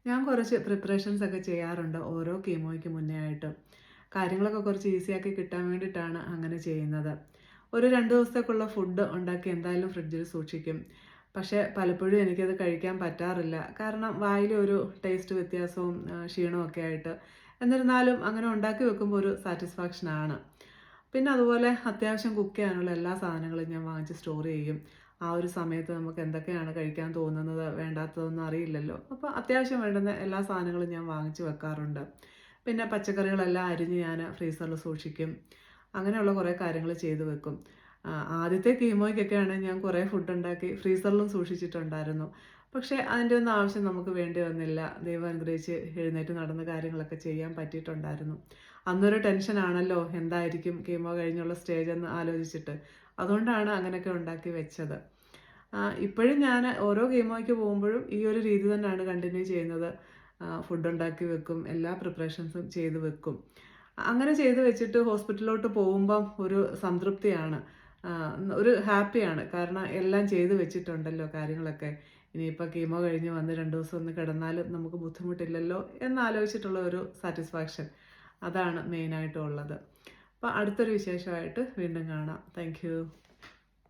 ഞാൻ കുറച്ച് പ്രിപ്പറേഷൻസ് ഒക്കെ ചെയ്യാറുണ്ട് ഓരോ കീമോയ്ക്ക് മുന്നേ ആയിട്ട്. കാര്യങ്ങളൊക്കെ കുറച്ച് ഈസിയാക്കി കിട്ടാൻ വേണ്ടിയിട്ടാണ് അങ്ങനെ ചെയ്യുന്നത്. ഒരു 2 ദിവസത്തേക്കുള്ള ഫുഡ് ഉണ്ടാക്കി എന്തായാലും ഫ്രിഡ്ജിൽ സൂക്ഷിക്കും. പക്ഷേ പലപ്പോഴും എനിക്കത് കഴിക്കാൻ പറ്റാറില്ല. കാരണം വായിലെ ഒരു ടേസ്റ്റ് വ്യത്യാസവും ക്ഷീണവും ഒക്കെ ആയിട്ട്. എന്നിരുന്നാലും അങ്ങനെ ഉണ്ടാക്കി വെക്കുമ്പോൾ ഒരു സാറ്റിസ്ഫാക്ഷനാണ്. പിന്നെ അതുപോലെ അത്യാവശ്യം കുക്ക് ചെയ്യാനുള്ള എല്ലാ സാധനങ്ങളും ഞാൻ വാങ്ങിച്ച് സ്റ്റോർ ചെയ്യും. ആ ഒരു സമയത്ത് നമുക്ക് എന്തൊക്കെയാണ് കഴിക്കാൻ തോന്നുന്നത്, വേണ്ടാത്തതൊന്നും അറിയില്ലല്ലോ. അപ്പോൾ അത്യാവശ്യം വേണ്ടുന്ന എല്ലാ സാധനങ്ങളും ഞാൻ വാങ്ങിച്ച് വെക്കാറുണ്ട്. പിന്നെ പച്ചക്കറികളെല്ലാം അരിഞ്ഞ് ഞാൻ ഫ്രീസറിൽ സൂക്ഷിക്കും. അങ്ങനെയുള്ള കുറേ കാര്യങ്ങൾ ചെയ്തു വെക്കും. ആദ്യത്തെ കീമോയ്ക്കൊക്കെയാണ് ഞാൻ കുറേ ഫുഡ് ഉണ്ടാക്കി ഫ്രീസറിലും സൂക്ഷിച്ചിട്ടുണ്ടായിരുന്നു. പക്ഷേ അതിൻ്റെ ഒന്നും ആവശ്യം നമുക്ക് വേണ്ടി വന്നില്ല. ദൈവം അനുഗ്രഹിച്ച് എഴുന്നേറ്റ് നടന്ന കാര്യങ്ങളൊക്കെ ചെയ്യാൻ പറ്റിയിട്ടുണ്ടായിരുന്നു. അന്നൊരു ടെൻഷനാണല്ലോ എന്തായിരിക്കും കീമോ കഴിഞ്ഞുള്ള സ്റ്റേജെന്ന് ആലോചിച്ചിട്ട്. അതുകൊണ്ടാണ് അങ്ങനെയൊക്കെ ഉണ്ടാക്കി വെച്ചത്. ഇപ്പോഴും ഞാൻ ഓരോ കീമോയ്ക്ക് പോകുമ്പോഴും ഈ ഒരു രീതി തന്നെയാണ് കണ്ടിന്യൂ ചെയ്യുന്നത്. ഫുഡ് ഉണ്ടാക്കി വെക്കും, എല്ലാ പ്രിപ്പറേഷൻസും ചെയ്ത് വെക്കും. അങ്ങനെ ചെയ്ത് വെച്ചിട്ട് ഹോസ്പിറ്റലിലോട്ട് പോകുമ്പം ഒരു സംതൃപ്തിയാണ്. ഒരു ഹാപ്പിയാണ്. കാരണം എല്ലാം ചെയ്ത് വെച്ചിട്ടുണ്ടല്ലോ കാര്യങ്ങളൊക്കെ. ഇനിയിപ്പോൾ കീമോ കഴിഞ്ഞ് വന്ന് 2 ദിവസം ഒന്ന് കിടന്നാലും നമുക്ക് ബുദ്ധിമുട്ടില്ലല്ലോ എന്നാലോചിച്ചിട്ടുള്ള ഒരു സാറ്റിസ്ഫാക്ഷൻ. അതാണ് മെയിനായിട്ടും ഉള്ളത്. അപ്പോൾ അടുത്തൊരു വിശേഷമായിട്ട് വീണ്ടും കാണാം. Thank you.